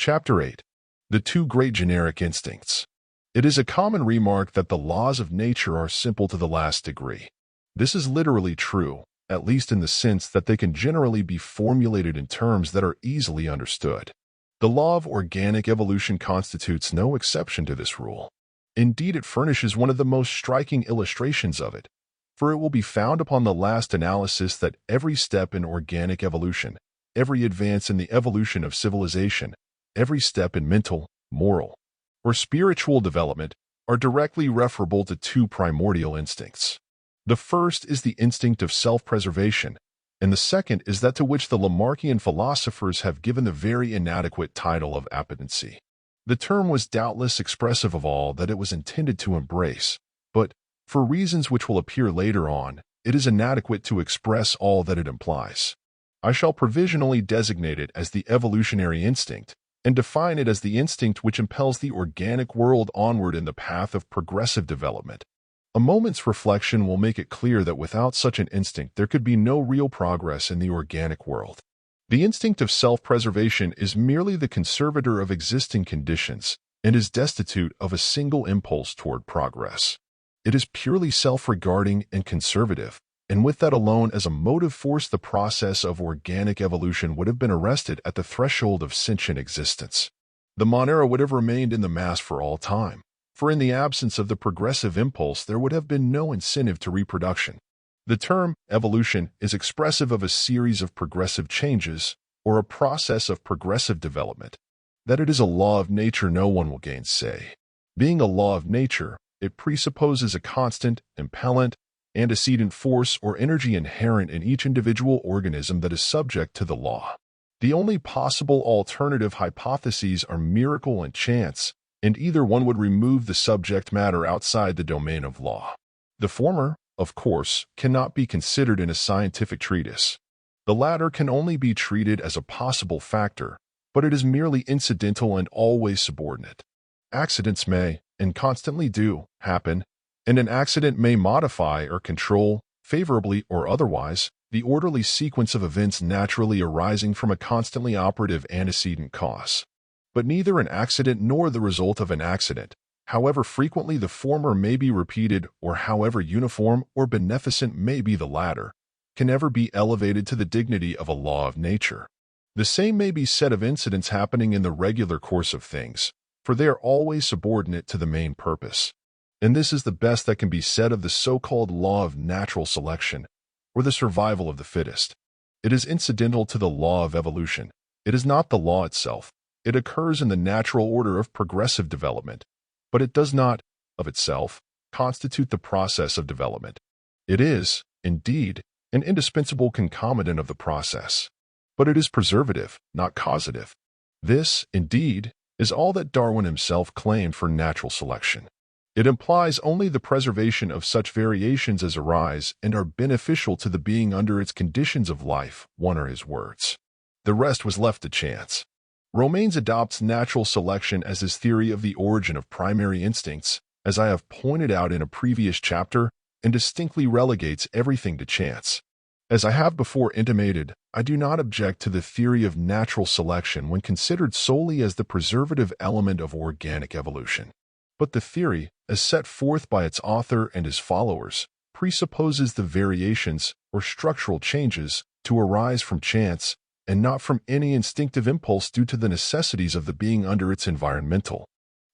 Chapter 8. The Two Great Generic Instincts. It is a common remark that the laws of nature are simple to the last degree. This is literally true, at least in the sense that they can generally be formulated in terms that are easily understood. The law of organic evolution constitutes no exception to this rule. Indeed, it furnishes one of the most striking illustrations of it, for it will be found upon the last analysis that every step in organic evolution, every advance in the evolution of civilization, every step in mental, moral, or spiritual development are directly referable to two primordial instincts. The first is the instinct of self-preservation, and the second is that to which the Lamarckian philosophers have given the very inadequate title of appetency. The term was doubtless expressive of all that it was intended to embrace, but, for reasons which will appear later on, it is inadequate to express all that it implies. I shall provisionally designate it as the evolutionary instinct, and define it as the instinct which impels the organic world onward in the path of progressive development. A moment's reflection will make it clear that without such an instinct there could be no real progress in the organic world. The instinct of self-preservation is merely the conservator of existing conditions and is destitute of a single impulse toward progress. It is purely self-regarding and conservative, and with that alone as a motive force the process of organic evolution would have been arrested at the threshold of sentient existence. The monera would have remained in the mass for all time, for in the absence of the progressive impulse there would have been no incentive to reproduction. The term evolution is expressive of a series of progressive changes, or a process of progressive development. That it is a law of nature no one will gainsay. Being a law of nature, it presupposes a constant, impellent, antecedent force or energy inherent in each individual organism that is subject to the law. The only possible alternative hypotheses are miracle and chance, and either one would remove the subject matter outside the domain of law. The former, of course, cannot be considered in a scientific treatise. The latter can only be treated as a possible factor, but it is merely incidental and always subordinate. Accidents may, and constantly do, happen, and an accident may modify or control, favorably or otherwise, the orderly sequence of events naturally arising from a constantly operative antecedent cause. But neither an accident nor the result of an accident, however frequently the former may be repeated or however uniform or beneficent may be the latter, can ever be elevated to the dignity of a law of nature. The same may be said of incidents happening in the regular course of things, for they are always subordinate to the main purpose. And this is the best that can be said of the so-called law of natural selection, or the survival of the fittest. It is incidental to the law of evolution. It is not the law itself. It occurs in the natural order of progressive development, but it does not, of itself, constitute the process of development. It is, indeed, an indispensable concomitant of the process, but it is preservative, not causative. This, indeed, is all that Darwin himself claimed for natural selection. It implies only the preservation of such variations as arise and are beneficial to the being under its conditions of life, one are his words. The rest was left to chance. Romanes adopts natural selection as his theory of the origin of primary instincts, as I have pointed out in a previous chapter, and distinctly relegates everything to chance. As I have before intimated, I do not object to the theory of natural selection when considered solely as the preservative element of organic evolution. But the theory, as set forth by its author and his followers, presupposes the variations or structural changes to arise from chance and not from any instinctive impulse due to the necessities of the being under its environmental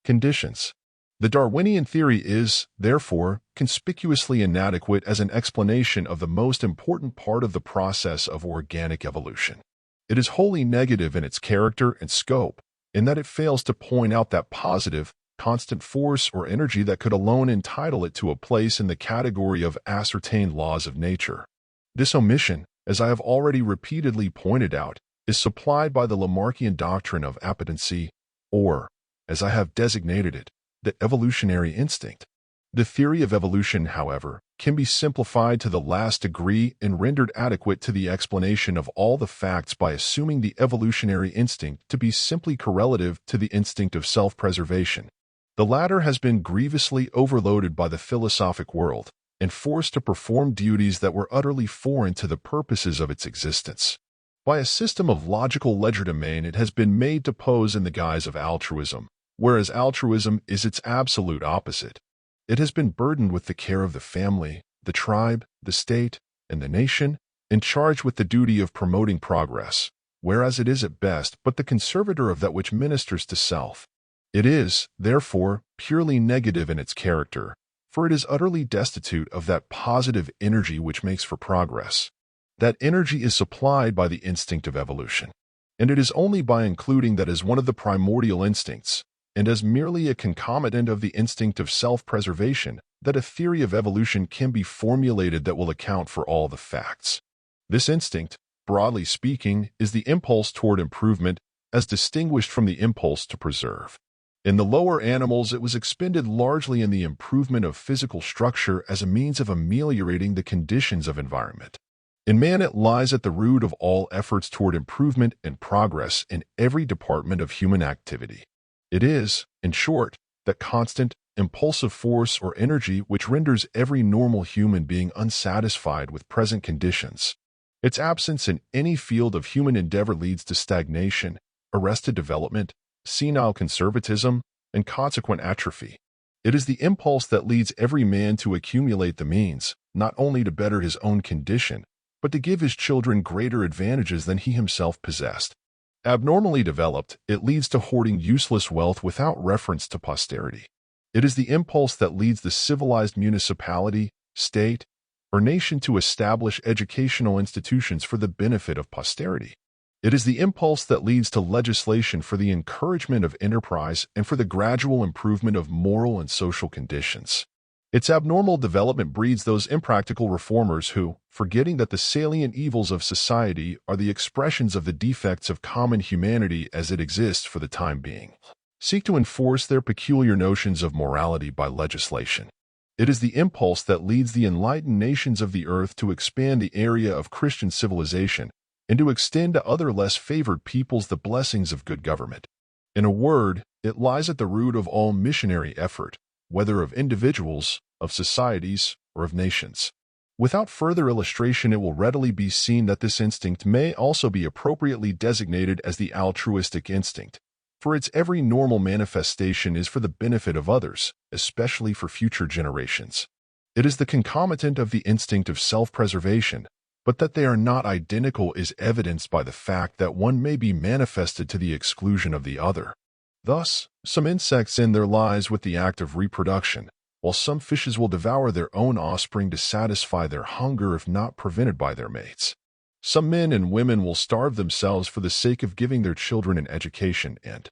conditions. The Darwinian theory is, therefore, conspicuously inadequate as an explanation of the most important part of the process of organic evolution. It is wholly negative in its character and scope, in that it fails to point out that positive, constant force or energy that could alone entitle it to a place in the category of ascertained laws of nature. This omission, as I have already repeatedly pointed out, is supplied by the Lamarckian doctrine of appetency, or, as I have designated it, the evolutionary instinct. The theory of evolution, however, can be simplified to the last degree and rendered adequate to the explanation of all the facts by assuming the evolutionary instinct to be simply correlative to the instinct of self-preservation. The latter has been grievously overloaded by the philosophic world and forced to perform duties that were utterly foreign to the purposes of its existence. By a system of logical legerdemain, it has been made to pose in the guise of altruism, whereas altruism is its absolute opposite. It has been burdened with the care of the family, the tribe, the state, and the nation, and charged with the duty of promoting progress, whereas it is at best but the conservator of that which ministers to self. It is, therefore, purely negative in its character, for it is utterly destitute of that positive energy which makes for progress. That energy is supplied by the instinct of evolution, and it is only by including that as one of the primordial instincts, and as merely a concomitant of the instinct of self-preservation, that a theory of evolution can be formulated that will account for all the facts. This instinct, broadly speaking, is the impulse toward improvement as distinguished from the impulse to preserve. In the lower animals, it was expended largely in the improvement of physical structure as a means of ameliorating the conditions of environment. In man, it lies at the root of all efforts toward improvement and progress in every department of human activity. It is, in short, that constant, impulsive force or energy which renders every normal human being unsatisfied with present conditions. Its absence in any field of human endeavor leads to stagnation, arrested development, senile conservatism, and consequent atrophy. It is the impulse that leads every man to accumulate the means, not only to better his own condition, but to give his children greater advantages than he himself possessed. Abnormally developed, it leads to hoarding useless wealth without reference to posterity. It is the impulse that leads the civilized municipality, state, or nation to establish educational institutions for the benefit of posterity. It is the impulse that leads to legislation for the encouragement of enterprise and for the gradual improvement of moral and social conditions. Its abnormal development breeds those impractical reformers who, forgetting that the salient evils of society are the expressions of the defects of common humanity as it exists for the time being, seek to enforce their peculiar notions of morality by legislation. It is the impulse that leads the enlightened nations of the earth to expand the area of Christian civilization and to extend to other less favored peoples the blessings of good government. In a word, it lies at the root of all missionary effort, whether of individuals, of societies, or of nations. Without further illustration, it will readily be seen that this instinct may also be appropriately designated as the altruistic instinct, for its every normal manifestation is for the benefit of others, especially for future generations. It is the concomitant of the instinct of self-preservation, but that they are not identical is evidenced by the fact that one may be manifested to the exclusion of the other. Thus, some insects end their lives with the act of reproduction, while some fishes will devour their own offspring to satisfy their hunger if not prevented by their mates. Some men and women will starve themselves for the sake of giving their children an education and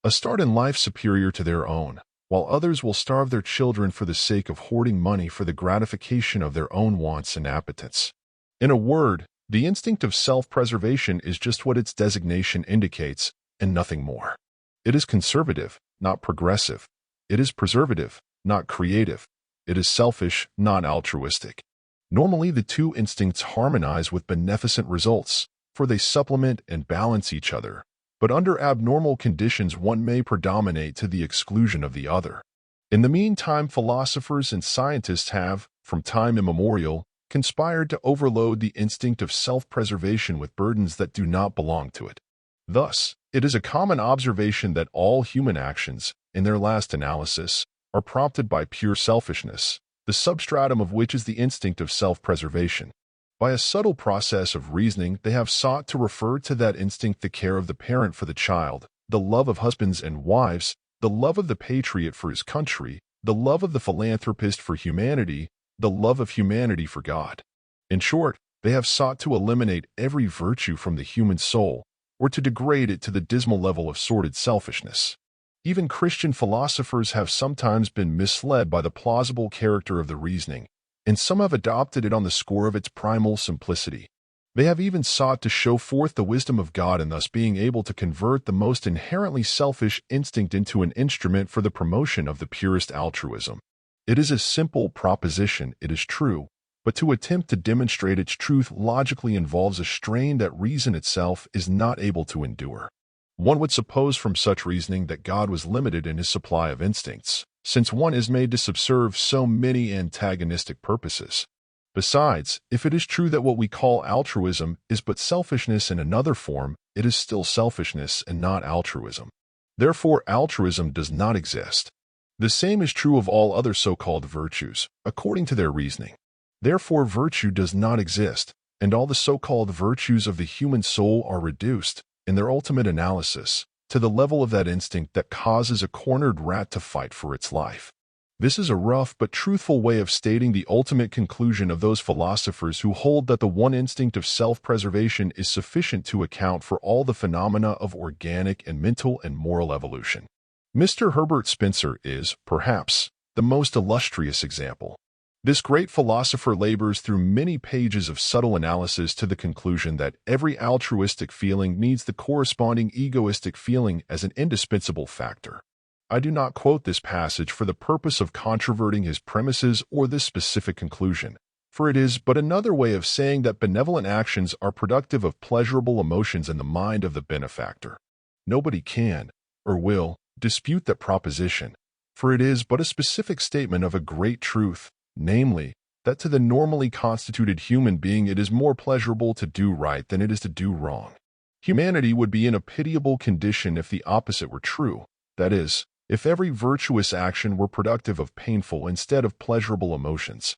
a start in life superior to their own, while others will starve their children for the sake of hoarding money for the gratification of their own wants and appetites. In a word, the instinct of self-preservation is just what its designation indicates, and nothing more. It is conservative, not progressive. It is preservative, not creative. It is selfish, not altruistic. Normally, the two instincts harmonize with beneficent results, for they supplement and balance each other. But under abnormal conditions, one may predominate to the exclusion of the other. In the meantime, philosophers and scientists have, from time immemorial, conspired to overload the instinct of self-preservation with burdens that do not belong to it. Thus, it is a common observation that all human actions, in their last analysis, are prompted by pure selfishness, the substratum of which is the instinct of self-preservation. By a subtle process of reasoning, they have sought to refer to that instinct the care of the parent for the child, the love of husbands and wives, the love of the patriot for his country, the love of the philanthropist for humanity, the love of humanity for God. In short, they have sought to eliminate every virtue from the human soul, or to degrade it to the dismal level of sordid selfishness. Even Christian philosophers have sometimes been misled by the plausible character of the reasoning, and some have adopted it on the score of its primal simplicity. They have even sought to show forth the wisdom of God in thus being able to convert the most inherently selfish instinct into an instrument for the promotion of the purest altruism. It is a simple proposition, it is true, but to attempt to demonstrate its truth logically involves a strain that reason itself is not able to endure. One would suppose from such reasoning that God was limited in his supply of instincts, since one is made to subserve so many antagonistic purposes. Besides, if it is true that what we call altruism is but selfishness in another form, it is still selfishness and not altruism. Therefore, altruism does not exist. The same is true of all other so-called virtues, according to their reasoning. Therefore, virtue does not exist, and all the so-called virtues of the human soul are reduced, in their ultimate analysis, to the level of that instinct that causes a cornered rat to fight for its life. This is a rough but truthful way of stating the ultimate conclusion of those philosophers who hold that the one instinct of self-preservation is sufficient to account for all the phenomena of organic and mental and moral evolution. Mr. Herbert Spencer is, perhaps, the most illustrious example. This great philosopher labors through many pages of subtle analysis to the conclusion that every altruistic feeling needs the corresponding egoistic feeling as an indispensable factor. I do not quote this passage for the purpose of controverting his premises or this specific conclusion, for it is but another way of saying that benevolent actions are productive of pleasurable emotions in the mind of the benefactor. Nobody can, or will, dispute that proposition, for it is but a specific statement of a great truth, namely, that to the normally constituted human being it is more pleasurable to do right than it is to do wrong. Humanity would be in a pitiable condition if the opposite were true, that is, if every virtuous action were productive of painful instead of pleasurable emotions.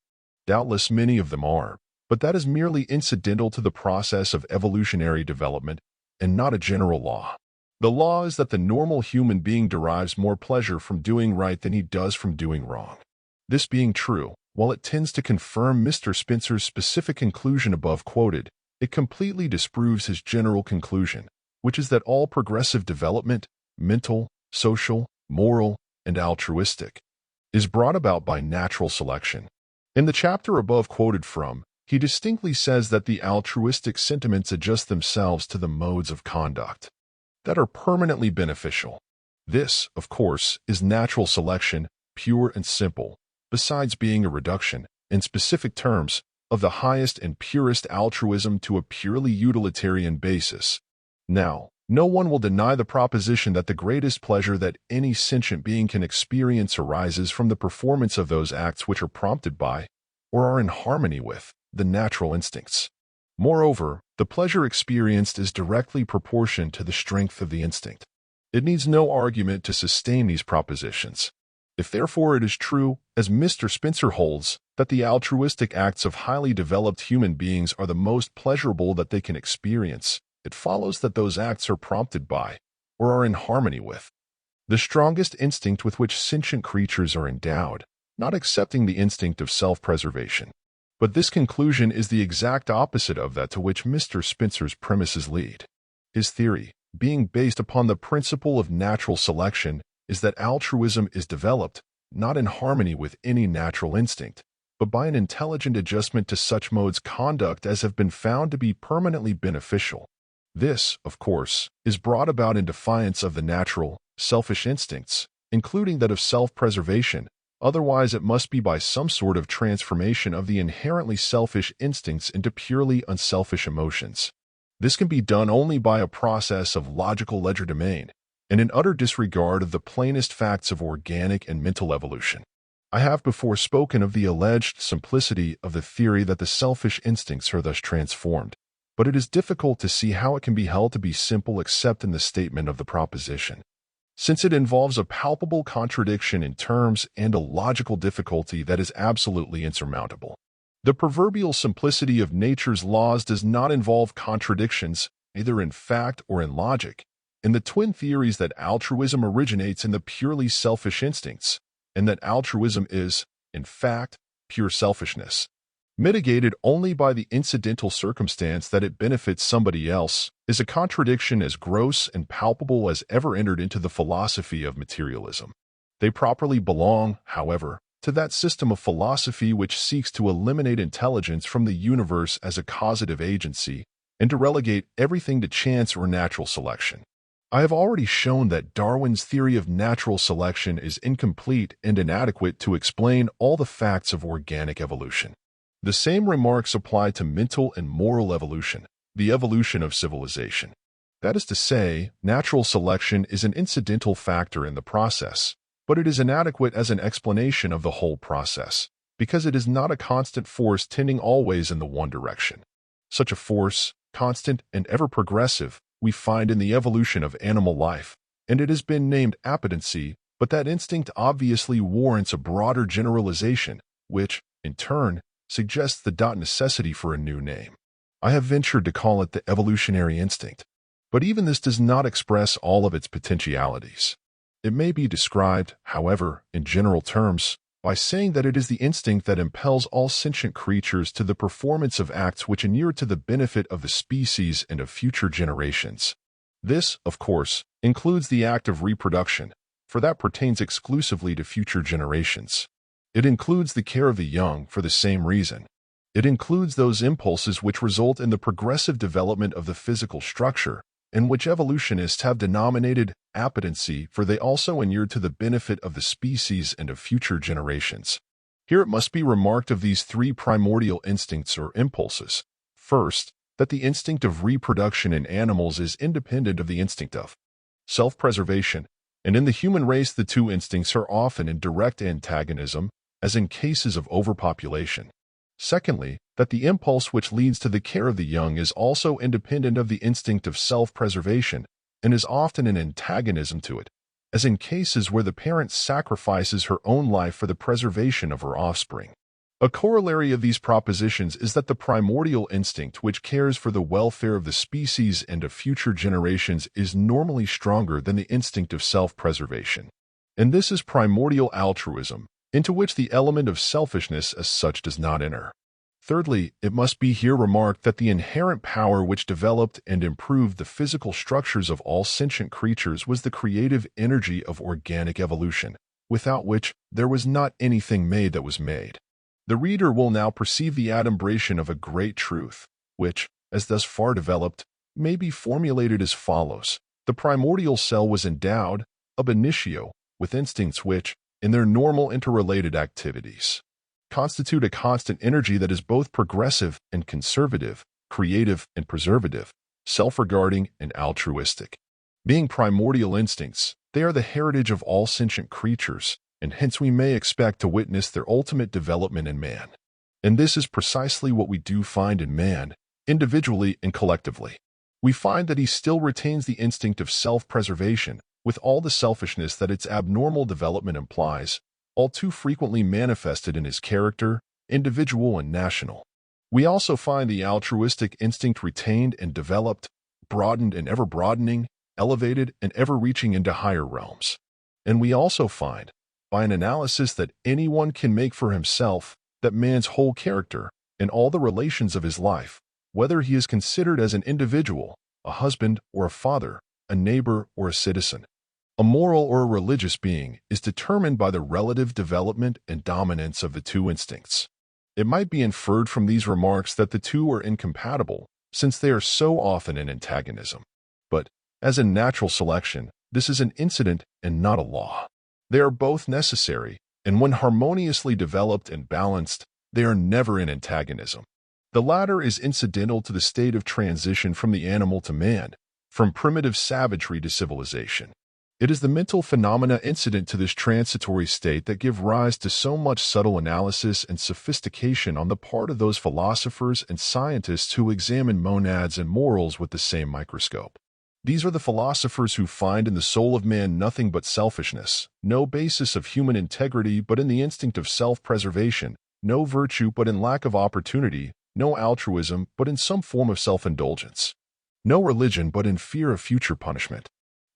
Doubtless many of them are, but that is merely incidental to the process of evolutionary development and not a general law. The law is that the normal human being derives more pleasure from doing right than he does from doing wrong. This being true, while it tends to confirm Mr. Spencer's specific conclusion above quoted, it completely disproves his general conclusion, which is that all progressive development, mental, social, moral, and altruistic, is brought about by natural selection. In the chapter above quoted from, he distinctly says that the altruistic sentiments adjust themselves to the modes of conduct that are permanently beneficial. This, of course, is natural selection, pure and simple, besides being a reduction, in specific terms, of the highest and purest altruism to a purely utilitarian basis. Now, no one will deny the proposition that the greatest pleasure that any sentient being can experience arises from the performance of those acts which are prompted by, or are in harmony with, the natural instincts. Moreover, the pleasure experienced is directly proportioned to the strength of the instinct. It needs no argument to sustain these propositions. If therefore it is true, as Mr. Spencer holds, that the altruistic acts of highly developed human beings are the most pleasurable that they can experience, it follows that those acts are prompted by, or are in harmony with, the strongest instinct with which sentient creatures are endowed, not accepting the instinct of self-preservation. But this conclusion is the exact opposite of that to which Mr. Spencer's premises lead. His theory, being based upon the principle of natural selection, is that altruism is developed, not in harmony with any natural instinct, but by an intelligent adjustment to such modes conduct as have been found to be permanently beneficial. This, of course, is brought about in defiance of the natural, selfish instincts, including that of self-preservation. Otherwise, it must be by some sort of transformation of the inherently selfish instincts into purely unselfish emotions. This can be done only by a process of logical legerdemain, and in utter disregard of the plainest facts of organic and mental evolution. I have before spoken of the alleged simplicity of the theory that the selfish instincts are thus transformed, but it is difficult to see how it can be held to be simple except in the statement of the proposition, since it involves a palpable contradiction in terms and a logical difficulty that is absolutely insurmountable. The proverbial simplicity of nature's laws does not involve contradictions, either in fact or in logic, in the twin theories that altruism originates in the purely selfish instincts, and that altruism is, in fact, pure selfishness, mitigated only by the incidental circumstance that it benefits somebody else, is a contradiction as gross and palpable as ever entered into the philosophy of materialism. They properly belong, however, to that system of philosophy which seeks to eliminate intelligence from the universe as a causative agency and to relegate everything to chance or natural selection. I have already shown that Darwin's theory of natural selection is incomplete and inadequate to explain all the facts of organic evolution. The same remarks apply to mental and moral evolution, the evolution of civilization. That is to say, natural selection is an incidental factor in the process, but it is inadequate as an explanation of the whole process. because it is not a constant force tending always in the one direction. Such a force, constant and ever-progressive, we find in the evolution of animal life, and it has been named appetency, but that instinct obviously warrants a broader generalization, which, in turn, suggests the necessity for a new name. I have ventured to call it the evolutionary instinct, but even this does not express all of its potentialities. It may be described, however, in general terms, by saying that it is the instinct that impels all sentient creatures to the performance of acts which inure to the benefit of the species and of future generations. This, of course, includes the act of reproduction, for that pertains exclusively to future generations. It includes the care of the young for the same reason. It includes those impulses which result in the progressive development of the physical structure, and which evolutionists have denominated appetency, for they also inure to the benefit of the species and of future generations. Here it must be remarked of these three primordial instincts or impulses. First, that the instinct of reproduction in animals is independent of the instinct of self-preservation, and in the human race the two instincts are often in direct antagonism, as in cases of overpopulation. Secondly, that the impulse which leads to the care of the young is also independent of the instinct of self-preservation and is often in antagonism to it, as in cases where the parent sacrifices her own life for the preservation of her offspring. A corollary of these propositions is that the primordial instinct which cares for the welfare of the species and of future generations is normally stronger than the instinct of self-preservation. And this is primordial altruism, into which the element of selfishness as such does not enter. Thirdly, it must be here remarked that the inherent power which developed and improved the physical structures of all sentient creatures was the creative energy of organic evolution, without which there was not anything made that was made. The reader will now perceive the adumbration of a great truth, which, as thus far developed, may be formulated as follows. The primordial cell was endowed, ab initio, with instincts which, in their normal interrelated activities, constitute a constant energy that is both progressive and conservative, creative and preservative, self-regarding and altruistic. Being primordial instincts, they are the heritage of all sentient creatures, and hence we may expect to witness their ultimate development in man. And this is precisely what we do find in man, individually and collectively. We find that he still retains the instinct of self-preservation, with all the selfishness that its abnormal development implies, all too frequently manifested in his character, individual and national. We also find the altruistic instinct retained and developed, broadened and ever-broadening, elevated and ever-reaching into higher realms. And we also find, by an analysis that anyone can make for himself, that man's whole character, in all the relations of his life, whether he is considered as an individual, a husband or a father, a neighbor or a citizen, a moral or a religious being, is determined by the relative development and dominance of the two instincts. It might be inferred from these remarks that the two are incompatible, since they are so often in antagonism. But, as in natural selection, this is an incident and not a law. They are both necessary, and when harmoniously developed and balanced, they are never in antagonism. The latter is incidental to the state of transition from the animal to man, from primitive savagery to civilization. It is the mental phenomena incident to this transitory state that give rise to so much subtle analysis and sophistication on the part of those philosophers and scientists who examine monads and morals with the same microscope. These are the philosophers who find in the soul of man nothing but selfishness, no basis of human integrity but in the instinct of self-preservation, no virtue but in lack of opportunity, no altruism but in some form of self-indulgence, no religion but in fear of future punishment.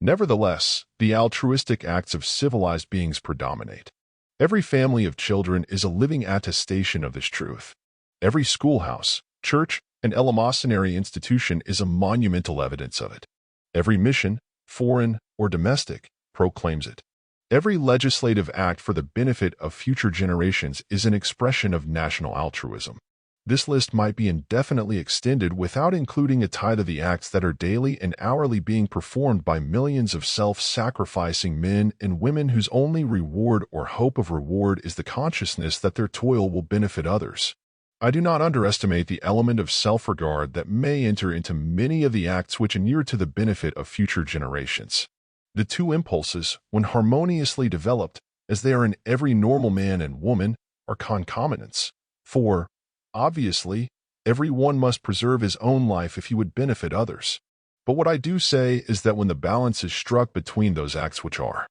Nevertheless, the altruistic acts of civilized beings predominate. Every family of children is a living attestation of this truth. Every schoolhouse, church, and eleemosynary institution is a monumental evidence of it. Every mission, foreign or domestic, proclaims it. Every legislative act for the benefit of future generations is an expression of national altruism. This list might be indefinitely extended without including a tithe of the acts that are daily and hourly being performed by millions of self-sacrificing men and women whose only reward or hope of reward is the consciousness that their toil will benefit others. I do not underestimate the element of self-regard that may enter into many of the acts which inure to the benefit of future generations. The two impulses, when harmoniously developed, as they are in every normal man and woman, are concomitants. For, obviously, everyone must preserve his own life if he would benefit others. But what I do say is that when the balance is struck between those acts which are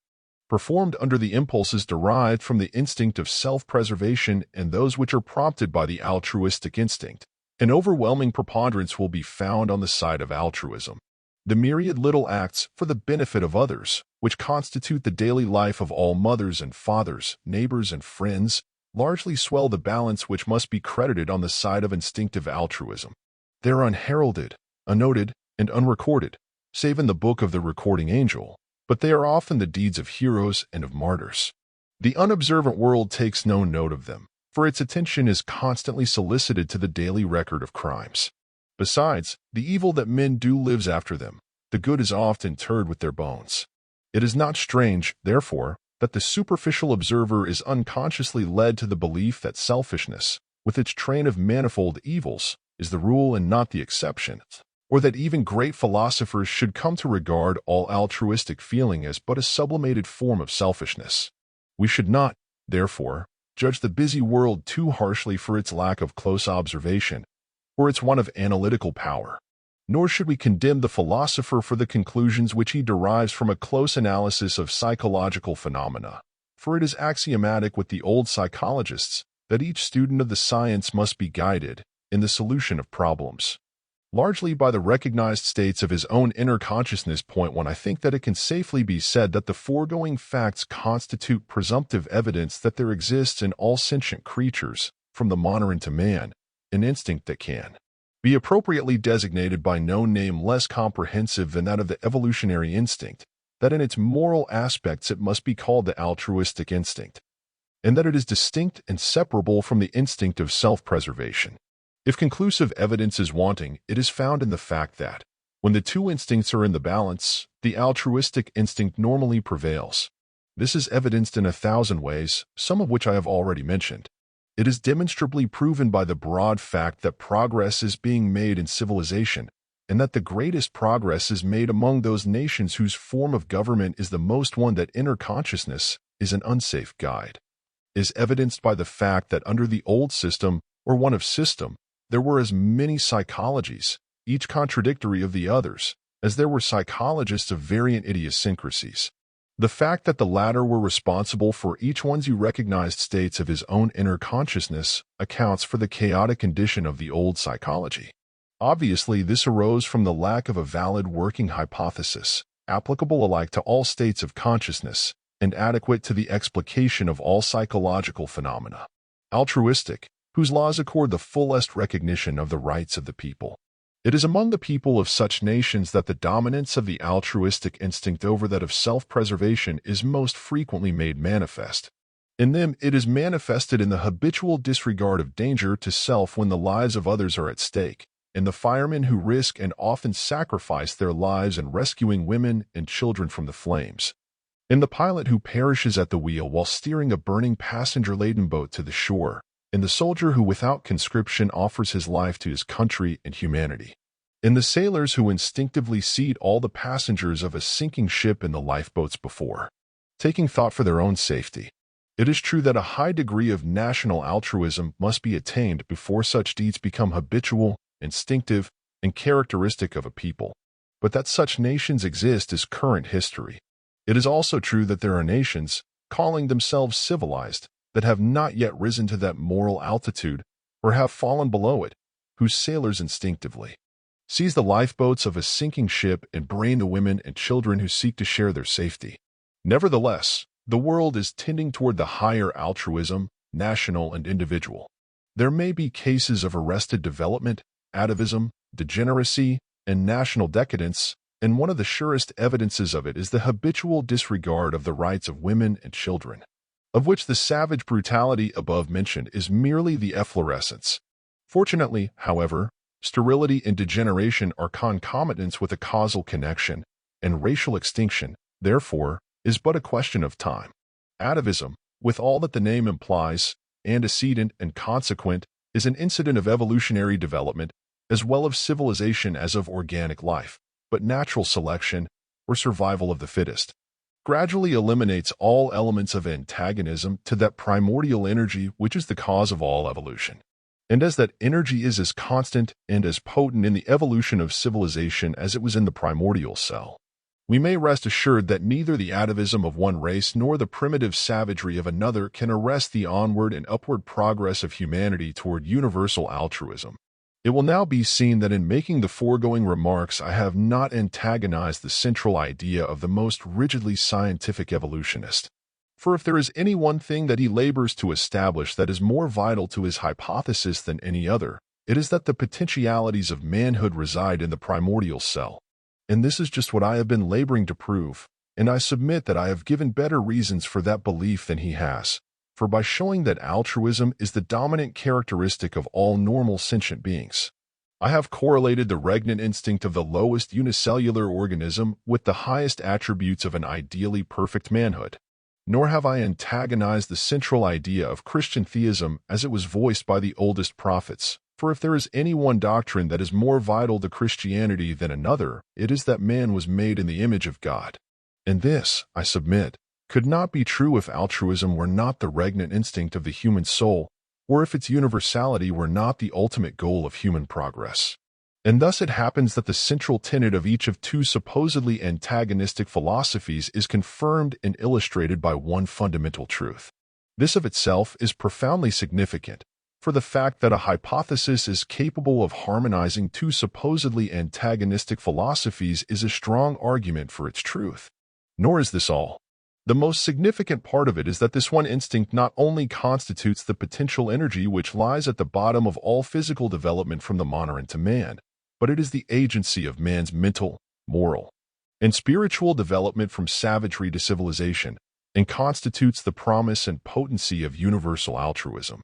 performed under the impulses derived from the instinct of self-preservation and those which are prompted by the altruistic instinct, an overwhelming preponderance will be found on the side of altruism. The myriad little acts for the benefit of others, which constitute the daily life of all mothers and fathers, neighbors and friends, largely swell the balance which must be credited on the side of instinctive altruism. They are unheralded, unnoted, and unrecorded, save in the book of the recording angel, but they are often the deeds of heroes and of martyrs. The unobservant world takes no note of them, for its attention is constantly solicited to the daily record of crimes. Besides, the evil that men do lives after them, the good is often interred with their bones. It is not strange, therefore, that the superficial observer is unconsciously led to the belief that selfishness, with its train of manifold evils, is the rule and not the exception, or that even great philosophers should come to regard all altruistic feeling as but a sublimated form of selfishness. We should not, therefore, judge the busy world too harshly for its lack of close observation, or its want of analytical power. Nor should we condemn the philosopher for the conclusions which he derives from a close analysis of psychological phenomena, for it is axiomatic with the old psychologists that each student of the science must be guided, in the solution of problems, largely by the recognized states of his own inner consciousness. Point 1. I think that it can safely be said that the foregoing facts constitute presumptive evidence that there exists in all sentient creatures, from the monarch to man, an instinct that can be appropriately designated by no name less comprehensive than that of the evolutionary instinct, that in its moral aspects it must be called the altruistic instinct, and that it is distinct and separable from the instinct of self-preservation. If conclusive evidence is wanting, it is found in the fact that, when the two instincts are in the balance, the altruistic instinct normally prevails. This is evidenced in 1,000 ways, some of which I have already mentioned. It is demonstrably proven by the broad fact that progress is being made in civilization, and that the greatest progress is made among those nations whose form of government is the most one that inner consciousness is an unsafe guide. Is evidenced by the fact that under the old system, or one of system, there were as many psychologies, each contradictory of the others, as there were psychologists of variant idiosyncrasies. The fact that the latter were responsible for each one's recognized states of his own inner consciousness accounts for the chaotic condition of the old psychology. Obviously, this arose from the lack of a valid working hypothesis, applicable alike to all states of consciousness, and adequate to the explication of all psychological phenomena. Altruistic, whose laws accord the fullest recognition of the rights of the people. It is among the people of such nations that the dominance of the altruistic instinct over that of self-preservation is most frequently made manifest. In them it is manifested in the habitual disregard of danger to self when the lives of others are at stake, in the firemen who risk and often sacrifice their lives in rescuing women and children from the flames, in the pilot who perishes at the wheel while steering a burning passenger-laden boat to the shore, in the soldier who without conscription offers his life to his country and humanity, in the sailors who instinctively seat all the passengers of a sinking ship in the lifeboats before taking thought for their own safety. It is true that a high degree of national altruism must be attained before such deeds become habitual, instinctive, and characteristic of a people, but that such nations exist is current history. It is also true that there are nations, calling themselves civilized, that have not yet risen to that moral altitude, or have fallen below it, whose sailors instinctively seize the lifeboats of a sinking ship and brain the women and children who seek to share their safety. Nevertheless, the world is tending toward the higher altruism, national and individual. There may be cases of arrested development, atavism, degeneracy, and national decadence, and one of the surest evidences of it is the habitual disregard of the rights of women and children, of which the savage brutality above mentioned is merely the efflorescence. Fortunately, however, sterility and degeneration are concomitants with a causal connection, and racial extinction, therefore, is but a question of time. Atavism, with all that the name implies, antecedent and consequent, is an incident of evolutionary development, as well of civilization as of organic life, but natural selection, or survival of the fittest. gradually eliminates all elements of antagonism to that primordial energy which is the cause of all evolution. And as that energy is as constant and as potent in the evolution of civilization as it was in the primordial cell, we may rest assured that neither the atavism of one race nor the primitive savagery of another can arrest the onward and upward progress of humanity toward universal altruism. It will now be seen that in making the foregoing remarks I have not antagonized the central idea of the most rigidly scientific evolutionist. For if there is any one thing that he labors to establish that is more vital to his hypothesis than any other, it is that the potentialities of manhood reside in the primordial cell. And this is just what I have been laboring to prove, and I submit that I have given better reasons for that belief than he has. For by showing that altruism is the dominant characteristic of all normal sentient beings, I have correlated the regnant instinct of the lowest unicellular organism with the highest attributes of an ideally perfect manhood. Nor have I antagonized the central idea of Christian theism as it was voiced by the oldest prophets. For if there is any one doctrine that is more vital to Christianity than another, it is that man was made in the image of God. And this, I submit, could not be true if altruism were not the regnant instinct of the human soul, or if its universality were not the ultimate goal of human progress. And thus it happens that the central tenet of each of two supposedly antagonistic philosophies is confirmed and illustrated by one fundamental truth. This of itself is profoundly significant, for the fact that a hypothesis is capable of harmonizing two supposedly antagonistic philosophies is a strong argument for its truth. Nor is this all. The most significant part of it is that this one instinct not only constitutes the potential energy which lies at the bottom of all physical development from the monarch to man, but it is the agency of man's mental, moral, and spiritual development from savagery to civilization, and constitutes the promise and potency of universal altruism.